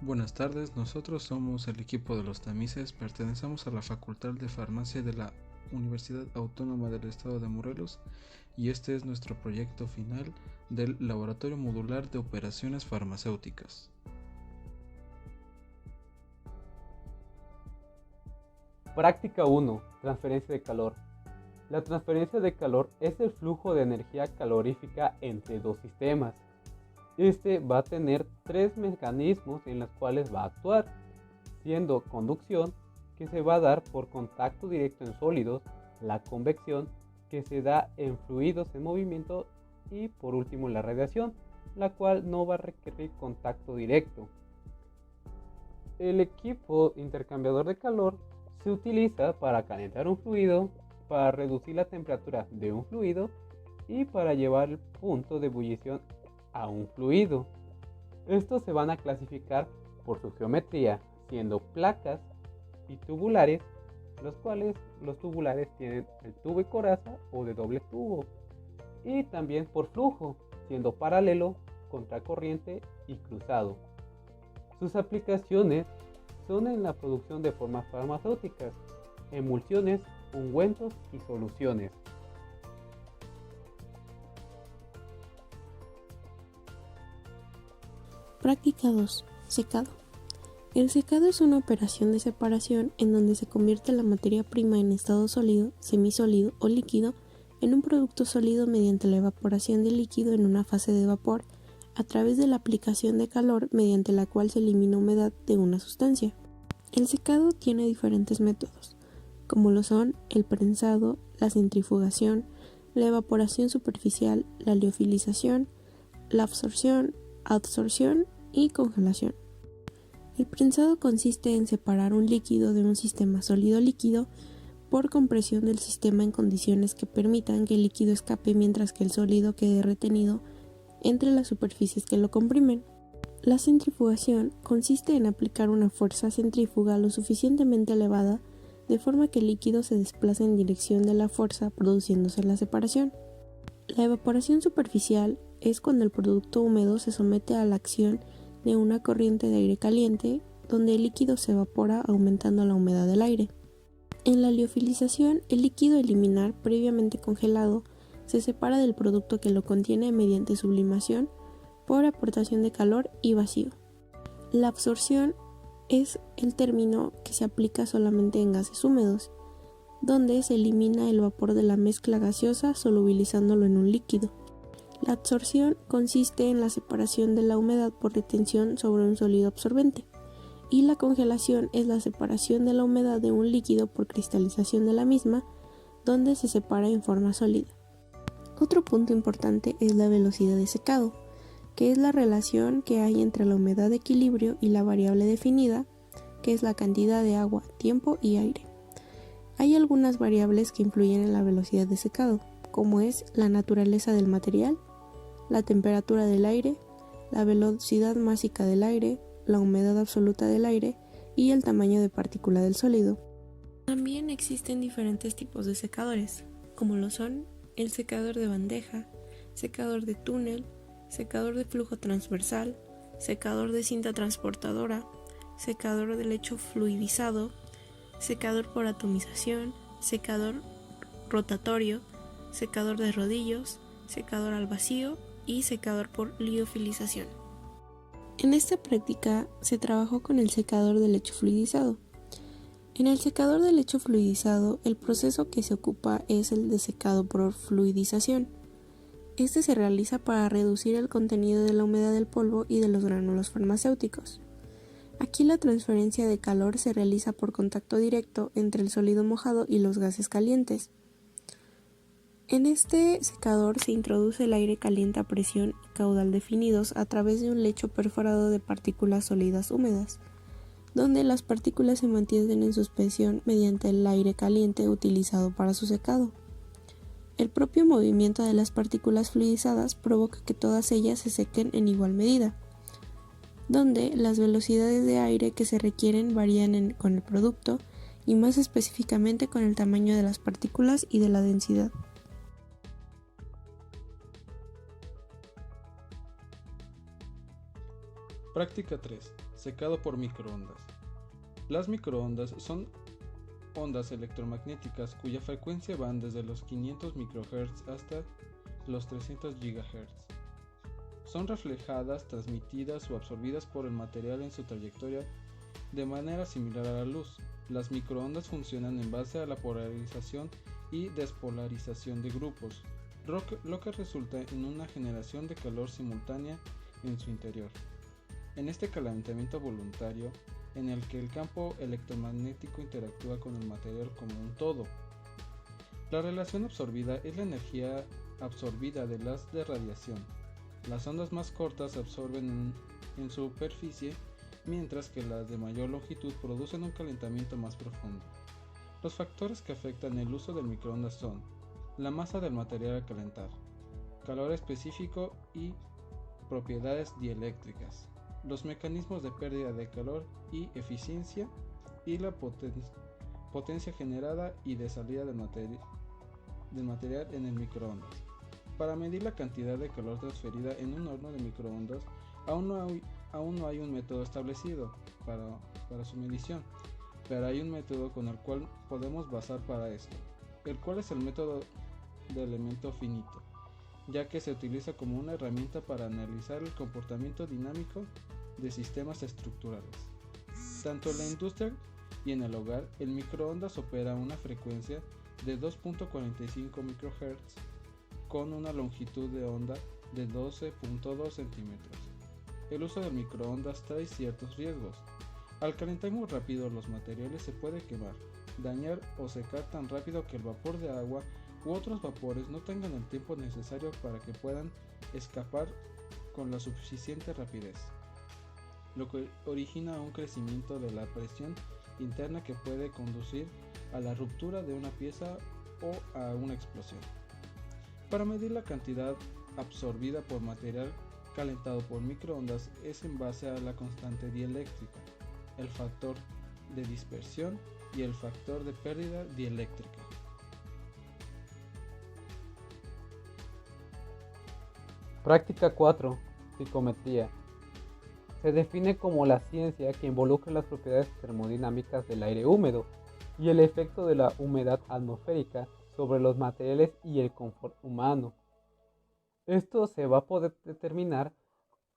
Buenas tardes, nosotros somos el equipo de los tamices, pertenecemos a la Facultad de Farmacia de la Universidad Autónoma del Estado de Morelos y este es nuestro proyecto final del Laboratorio Modular de Operaciones Farmacéuticas. Práctica 1. Transferencia de calor. La transferencia de calor es el flujo de energía calorífica entre dos sistemas. Este va a tener tres mecanismos en los cuales va a actuar, siendo conducción, que se va a dar por contacto directo en sólidos, la convección, que se da en fluidos en movimiento, y por último la radiación, la cual no va a requerir contacto directo. El equipo intercambiador de calor se utiliza para calentar un fluido, para reducir la temperatura de un fluido y para llevar el punto de ebullición a un fluido. Estos se van a clasificar por su geometría, siendo placas y tubulares, los cuales los tubulares tienen el tubo y coraza o de doble tubo, y también por flujo, siendo paralelo, contracorriente y cruzado. Sus aplicaciones son en la producción de formas farmacéuticas, emulsiones, ungüentos y soluciones. Práctica 2. Secado. El secado es una operación de separación en donde se convierte la materia prima en estado sólido, semisólido o líquido en un producto sólido mediante la evaporación del líquido en una fase de vapor a través de la aplicación de calor mediante la cual se elimina humedad de una sustancia. El secado tiene diferentes métodos, como lo son el prensado, la centrifugación, la evaporación superficial, la liofilización, la absorción, adsorción y congelación. El prensado consiste en separar un líquido de un sistema sólido-líquido por compresión del sistema en condiciones que permitan que el líquido escape mientras que el sólido quede retenido entre las superficies que lo comprimen. La centrifugación consiste en aplicar una fuerza centrífuga lo suficientemente elevada de forma que el líquido se desplace en dirección de la fuerza produciéndose la separación. La evaporación superficial es cuando el producto húmedo se somete a la acción de una corriente de aire caliente, donde el líquido se evapora aumentando la humedad del aire. En la liofilización, el líquido a eliminar previamente congelado se separa del producto que lo contiene mediante sublimación por aportación de calor y vacío. La absorción es el término que se aplica solamente en gases húmedos, donde se elimina el vapor de la mezcla gaseosa solubilizándolo en un líquido. La adsorción consiste en la separación de la humedad por retención sobre un sólido absorbente, y la congelación es la separación de la humedad de un líquido por cristalización de la misma, donde se separa en forma sólida. Otro punto importante es la velocidad de secado, que es la relación que hay entre la humedad de equilibrio y la variable definida, que es la cantidad de agua, tiempo y aire. Hay algunas variables que influyen en la velocidad de secado, como es la naturaleza del material, la temperatura del aire, la velocidad másica del aire, la humedad absoluta del aire y el tamaño de partícula del sólido. También existen diferentes tipos de secadores, como lo son el secador de bandeja, secador de túnel, secador de flujo transversal, secador de cinta transportadora, secador de lecho fluidizado, secador por atomización, secador rotatorio, secador de rodillos, secador al vacío y secador por liofilización. En esta práctica se trabajó con el secador de lecho fluidizado. En el secador de lecho fluidizado, el proceso que se ocupa es el de secado por fluidización. Este se realiza para reducir el contenido de la humedad del polvo y de los gránulos farmacéuticos. Aquí la transferencia de calor se realiza por contacto directo entre el sólido mojado y los gases calientes. En este secador se introduce el aire caliente a presión y caudal definidos a través de un lecho perforado de partículas sólidas húmedas, donde las partículas se mantienen en suspensión mediante el aire caliente utilizado para su secado. El propio movimiento de las partículas fluidizadas provoca que todas ellas se sequen en igual medida, donde las velocidades de aire que se requieren varían con el producto y más específicamente con el tamaño de las partículas y de la densidad. Práctica 3. Secado por microondas. Las microondas son ondas electromagnéticas cuya frecuencia van desde los 500 MHz hasta los 300 GHz. Son reflejadas, transmitidas o absorbidas por el material en su trayectoria de manera similar a la luz. Las microondas funcionan en base a la polarización y despolarización de grupos, lo que resulta en una generación de calor simultánea en su interior. En este calentamiento voluntario, en el que el campo electromagnético interactúa con el material como un todo. La relación absorbida es la energía absorbida de las de radiación. Las ondas más cortas se absorben en su superficie, mientras que las de mayor longitud producen un calentamiento más profundo. Los factores que afectan el uso del microondas son la masa del material a calentar, calor específico y propiedades dieléctricas, los mecanismos de pérdida de calor y eficiencia, y la potencia generada y de salida del material en el microondas. Para medir la cantidad de calor transferida en un horno de microondas, aún no hay un método establecido para su medición, pero hay un método con el cual podemos basar para esto, el cual es el método de elemento finito, ya que se utiliza como una herramienta para analizar el comportamiento dinámico de sistemas estructurales. Tanto en la industria y en el hogar, el microondas opera a una frecuencia de 2.45 MHz con una longitud de onda de 12.2 centímetros. El uso del microondas trae ciertos riesgos. Al calentar muy rápido los materiales se puede quemar, dañar o secar tan rápido que el vapor de agua u otros vapores no tengan el tiempo necesario para que puedan escapar con la suficiente rapidez, lo que origina un crecimiento de la presión interna que puede conducir a la ruptura de una pieza o a una explosión. Para medir la cantidad absorbida por material calentado por microondas es en base a la constante dieléctrica, el factor de dispersión y el factor de pérdida dieléctrica. Práctica 4. Psicometría. Se define como la ciencia que involucra las propiedades termodinámicas del aire húmedo y el efecto de la humedad atmosférica sobre los materiales y el confort humano. Esto se va a poder determinar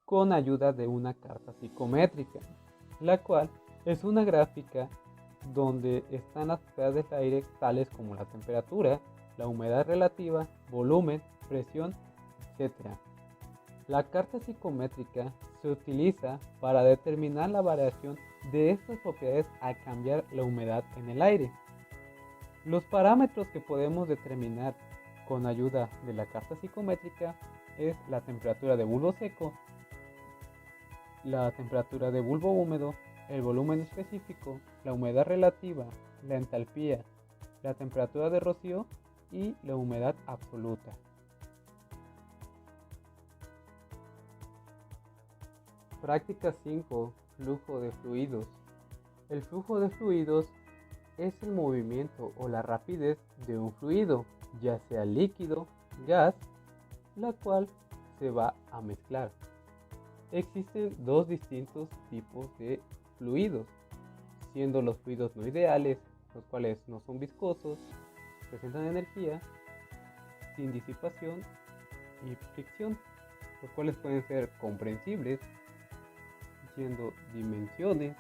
con ayuda de una carta psicométrica, la cual es una gráfica donde están las propiedades del aire tales como la temperatura, la humedad relativa, volumen, presión, etc. La carta psicométrica se utiliza para determinar la variación de estas propiedades al cambiar la humedad en el aire. Los parámetros que podemos determinar con ayuda de la carta psicométrica es la temperatura de bulbo seco, la temperatura de bulbo húmedo, el volumen específico, la humedad relativa, la entalpía, la temperatura de rocío y la humedad absoluta. Práctica 5. Flujo de fluidos. El flujo de fluidos es el movimiento o la rapidez de un fluido, ya sea líquido, gas, la cual se va a mezclar. Existen dos distintos tipos de fluidos, siendo los fluidos no ideales, los cuales no son viscosos, presentan energía, sin disipación y fricción, los cuales pueden ser comprensibles, siendo dimensiones,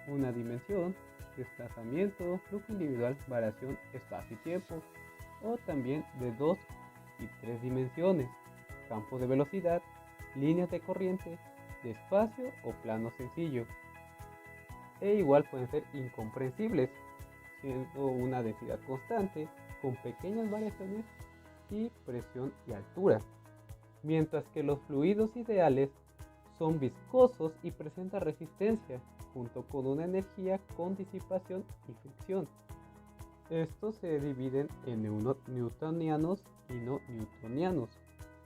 una dimensión, desplazamiento, flujo individual, variación, espacio y tiempo, o también de 2 y 3 dimensiones, campo de velocidad, líneas de corriente, de espacio o plano sencillo. E igual pueden ser incomprensibles, siendo una densidad constante, con pequeñas variaciones y presión y altura, mientras que los fluidos ideales son viscosos y presentan resistencia, junto con una energía con disipación y fricción. Estos se dividen en newtonianos y no newtonianos.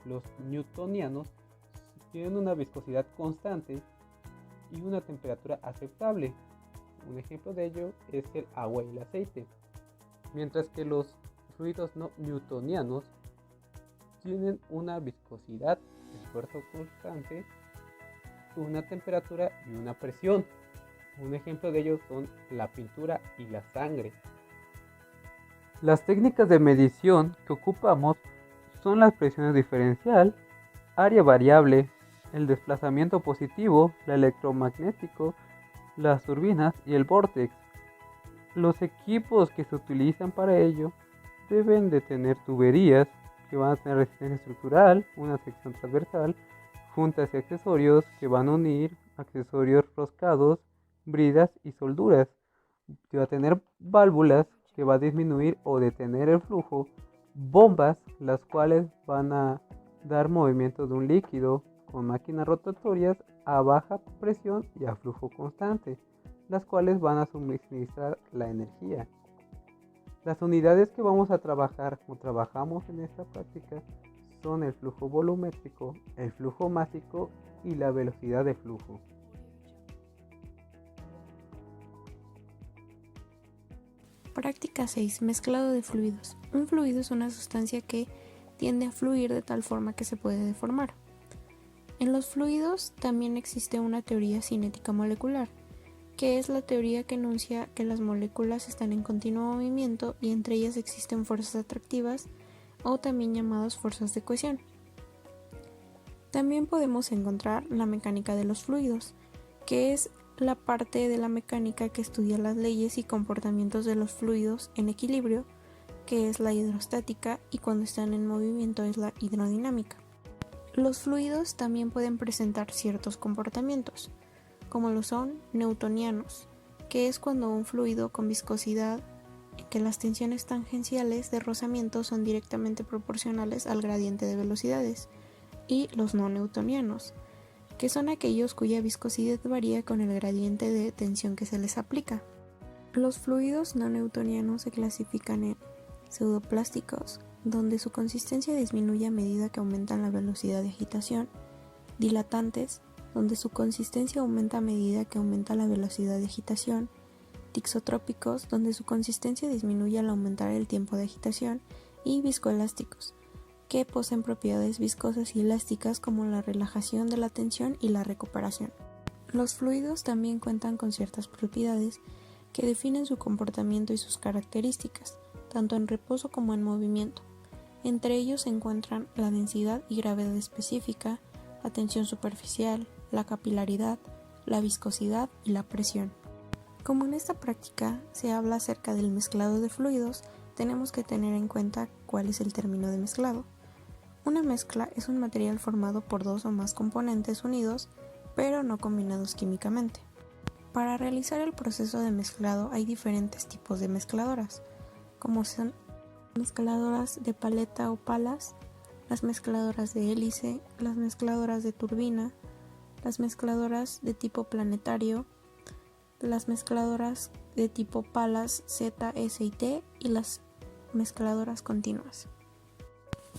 Los newtonianos tienen una viscosidad constante y una temperatura aceptable. Un ejemplo de ello es el agua y el aceite. Mientras que los fluidos no newtonianos tienen una viscosidad, esfuerzo constante una temperatura y una presión. Un ejemplo de ellos son la pintura y la sangre. Las técnicas de medición que ocupamos son la presión diferencial, área variable, el desplazamiento positivo, el electromagnético, las turbinas y el vórtex. Los equipos que se utilizan para ello deben de tener tuberías que van a tener resistencia estructural, una sección transversal, juntas y accesorios que van a unir, accesorios roscados, bridas y solduras, que va a tener válvulas que va a disminuir o detener el flujo, bombas las cuales van a dar movimiento de un líquido con máquinas rotatorias a baja presión y a flujo constante, las cuales van a suministrar la energía. Las unidades que vamos a trabajar o trabajamos en esta práctica son el flujo volumétrico, el flujo másico y la velocidad de flujo. Práctica 6. Mezclado de fluidos. Un fluido es una sustancia que tiende a fluir de tal forma que se puede deformar. En los fluidos también existe una teoría cinética molecular, que es la teoría que enuncia que las moléculas están en continuo movimiento y entre ellas existen fuerzas atractivas o también llamadas fuerzas de cohesión. También podemos encontrar la mecánica de los fluidos, que es la parte de la mecánica que estudia las leyes y comportamientos de los fluidos en equilibrio, que es la hidrostática, y cuando están en movimiento es la hidrodinámica. Los fluidos también pueden presentar ciertos comportamientos, como lo son newtonianos, que es cuando un fluido con viscosidad en que las tensiones tangenciales de rozamiento son directamente proporcionales al gradiente de velocidades, y los no newtonianos, que son aquellos cuya viscosidad varía con el gradiente de tensión que se les aplica. Los fluidos no newtonianos se clasifican en pseudoplásticos, donde su consistencia disminuye a medida que aumentan la velocidad de agitación, dilatantes, donde su consistencia aumenta a medida que aumenta la velocidad de agitación, tixotrópicos, donde su consistencia disminuye al aumentar el tiempo de agitación, y viscoelásticos, que poseen propiedades viscosas y elásticas como la relajación de la tensión y la recuperación. Los fluidos también cuentan con ciertas propiedades que definen su comportamiento y sus características, tanto en reposo como en movimiento. Entre ellos se encuentran la densidad y gravedad específica, la tensión superficial, la capilaridad, la viscosidad y la presión. Como en esta práctica se habla acerca del mezclado de fluidos, tenemos que tener en cuenta cuál es el término de mezclado. Una mezcla es un material formado por dos o más componentes unidos, pero no combinados químicamente. Para realizar el proceso de mezclado hay diferentes tipos de mezcladoras, como son mezcladoras de paleta o palas, las mezcladoras de hélice, las mezcladoras de turbina, las mezcladoras de tipo planetario, las mezcladoras de tipo palas Z, S y T y las mezcladoras continuas.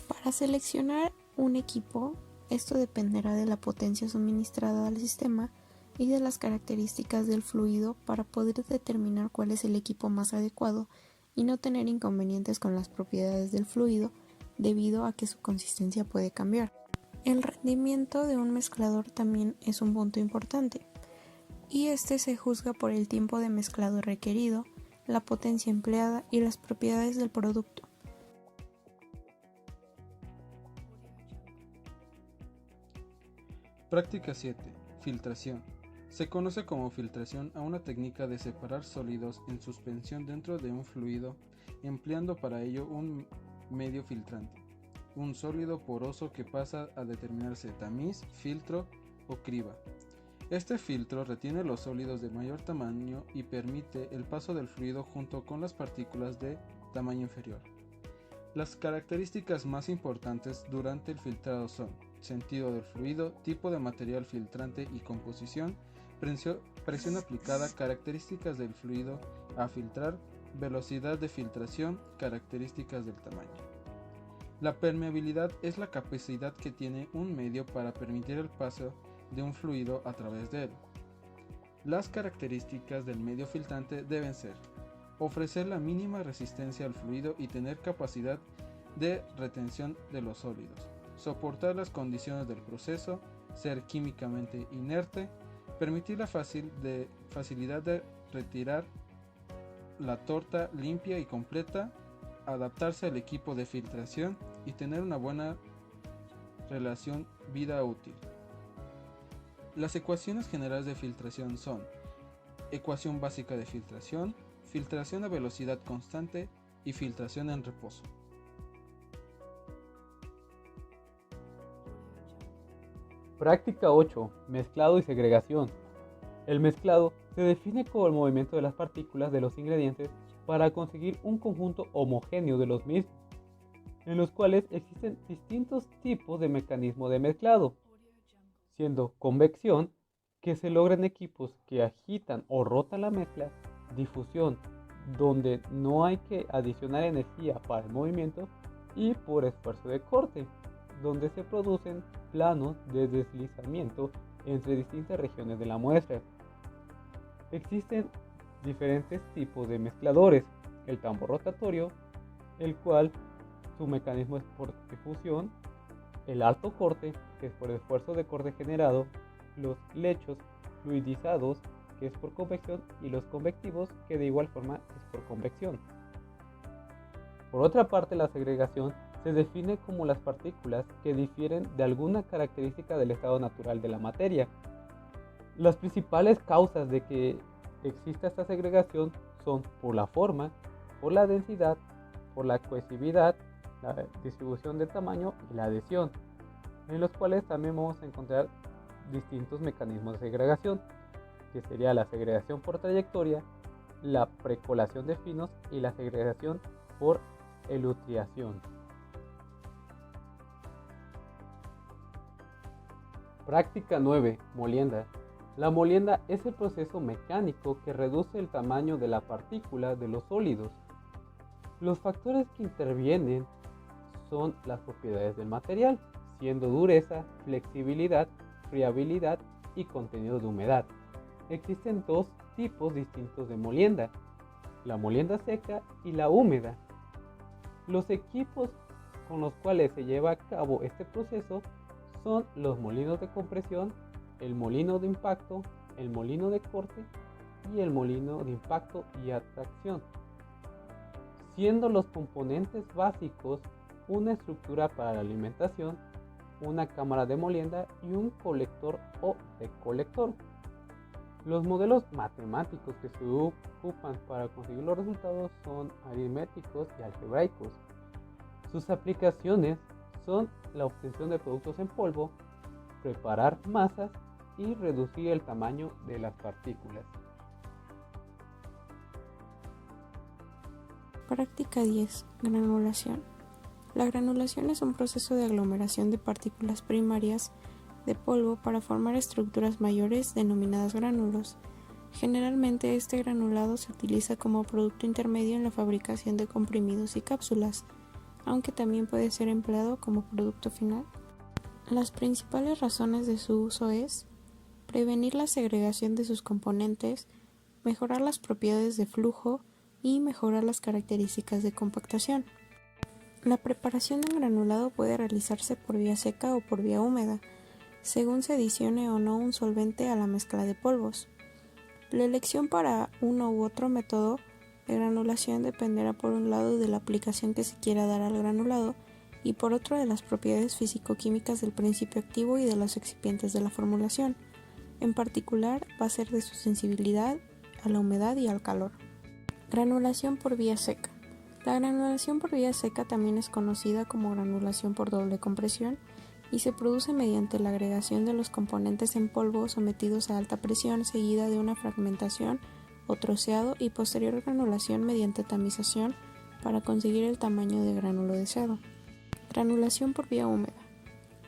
Para seleccionar un equipo, esto dependerá de la potencia suministrada al sistema y de las características del fluido para poder determinar cuál es el equipo más adecuado y no tener inconvenientes con las propiedades del fluido debido a que su consistencia puede cambiar. El rendimiento de un mezclador también es un punto importante, y este se juzga por el tiempo de mezclado requerido, la potencia empleada y las propiedades del producto. Práctica 7. Filtración. Se conoce como filtración a una técnica de separar sólidos en suspensión dentro de un fluido, empleando para ello un medio filtrante, un sólido poroso que pasa a denominarse tamiz, filtro o criba. Este filtro retiene los sólidos de mayor tamaño y permite el paso del fluido junto con las partículas de tamaño inferior. Las características más importantes durante el filtrado son sentido del fluido, tipo de material filtrante y composición, presión aplicada, características del fluido a filtrar, velocidad de filtración, características del tamaño. La permeabilidad es la capacidad que tiene un medio para permitir el paso de un fluido a través de él. Las características del medio filtrante deben ser: ofrecer la mínima resistencia al fluido y tener capacidad de retención de los sólidos, soportar las condiciones del proceso, ser químicamente inerte, permitir la facilidad de retirar la torta limpia y completa, adaptarse al equipo de filtración y tener una buena relación vida útil. Las ecuaciones generales de filtración son ecuación básica de filtración, filtración a velocidad constante y filtración en reposo. Práctica 8. Mezclado y segregación. El mezclado se define como el movimiento de las partículas de los ingredientes para conseguir un conjunto homogéneo de los mismos, en los cuales existen distintos tipos de mecanismo de mezclado, siendo convección, que se logra en equipos que agitan o rotan la mezcla, difusión, donde no hay que adicionar energía para el movimiento, y por esfuerzo de corte, donde se producen planos de deslizamiento entre distintas regiones de la muestra. Existen diferentes tipos de mezcladores: el tambor rotatorio, el cual su mecanismo es por difusión; el alto corte, que es por esfuerzo de corte generado; los lechos fluidizados, que es por convección; y los convectivos, que de igual forma es por convección. Por otra parte, la segregación se define como las partículas que difieren de alguna característica del estado natural de la materia. Las principales causas de que exista esta segregación son por la forma, por la densidad, por la cohesividad, la distribución de tamaño y la adhesión, en los cuales también vamos a encontrar distintos mecanismos de segregación, que sería la segregación por trayectoria, la precolación de finos y la segregación por elutriación. Práctica 9. Molienda. La molienda es el proceso mecánico que reduce el tamaño de la partícula de los sólidos. Los factores que intervienen son las propiedades del material, siendo dureza, flexibilidad, friabilidad y contenido de humedad. Existen dos tipos distintos de molienda: la molienda seca y la húmeda. Los equipos con los cuales se lleva a cabo este proceso son los molinos de compresión, el molino de impacto, el molino de corte y el molino de impacto y atracción, siendo los componentes básicos una estructura para la alimentación, una cámara de molienda y un colector o recolector. Los modelos matemáticos que se ocupan para conseguir los resultados son aritméticos y algebraicos. Sus aplicaciones son la obtención de productos en polvo, preparar masas y reducir el tamaño de las partículas. Práctica 10. Granulación. La granulación es un proceso de aglomeración de partículas primarias de polvo para formar estructuras mayores denominadas gránulos. Generalmente este granulado se utiliza como producto intermedio en la fabricación de comprimidos y cápsulas, aunque también puede ser empleado como producto final. Las principales razones de su uso es prevenir la segregación de sus componentes, mejorar las propiedades de flujo y mejorar las características de compactación. La preparación de un granulado puede realizarse por vía seca o por vía húmeda, según se adicione o no un solvente a la mezcla de polvos. La elección para uno u otro método de granulación dependerá por un lado de la aplicación que se quiera dar al granulado y por otro de las propiedades físico-químicas del principio activo y de los excipientes de la formulación. En particular, va a ser de su sensibilidad a la humedad y al calor. Granulación por vía seca. La granulación por vía seca también es conocida como granulación por doble compresión y se produce mediante la agregación de los componentes en polvo sometidos a alta presión seguida de una fragmentación o troceado y posterior granulación mediante tamización para conseguir el tamaño de gránulo deseado. Granulación por vía húmeda.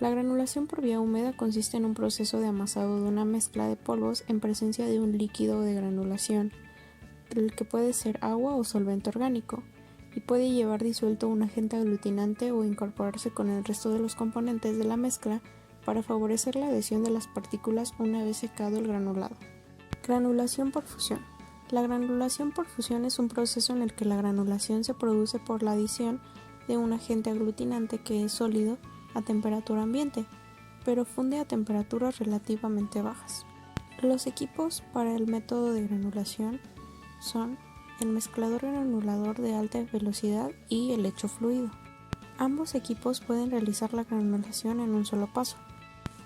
La granulación por vía húmeda consiste en un proceso de amasado de una mezcla de polvos en presencia de un líquido de granulación, el que puede ser agua o solvente orgánico, y puede llevar disuelto un agente aglutinante o incorporarse con el resto de los componentes de la mezcla para favorecer la adhesión de las partículas una vez secado el granulado. Granulación por fusión. La granulación por fusión es un proceso en el que la granulación se produce por la adición de un agente aglutinante que es sólido a temperatura ambiente. pero funde a temperaturas relativamente bajas. Los equipos para el método de granulación son el mezclador granulador de alta velocidad y el lecho fluido. Ambos equipos pueden realizar la granulación en un solo paso,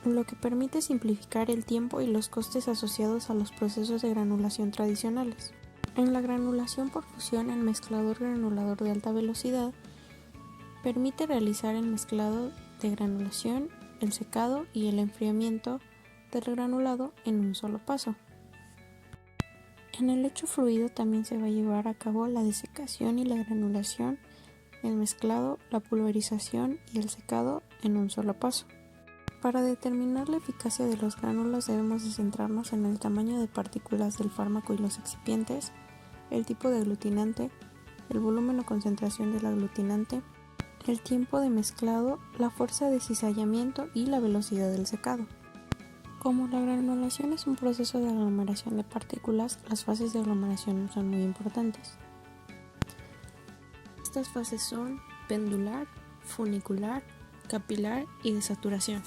lo que permite simplificar el tiempo y los costes asociados a los procesos de granulación tradicionales. En la granulación por fusión, el mezclador granulador de alta velocidad permite realizar el mezclado de granulación, el secado y el enfriamiento del granulado en un solo paso. En el lecho fluido también se va a llevar a cabo la desecación y la granulación, el mezclado, la pulverización y el secado en un solo paso. Para determinar la eficacia de los gránulos debemos de centrarnos en el tamaño de partículas del fármaco y los excipientes, el tipo de aglutinante, el volumen o concentración del aglutinante, el tiempo de mezclado, la fuerza de cizallamiento y la velocidad del secado. Como la granulación es un proceso de aglomeración de partículas, las fases de aglomeración son muy importantes. Estas fases son pendular, funicular, capilar y de saturación.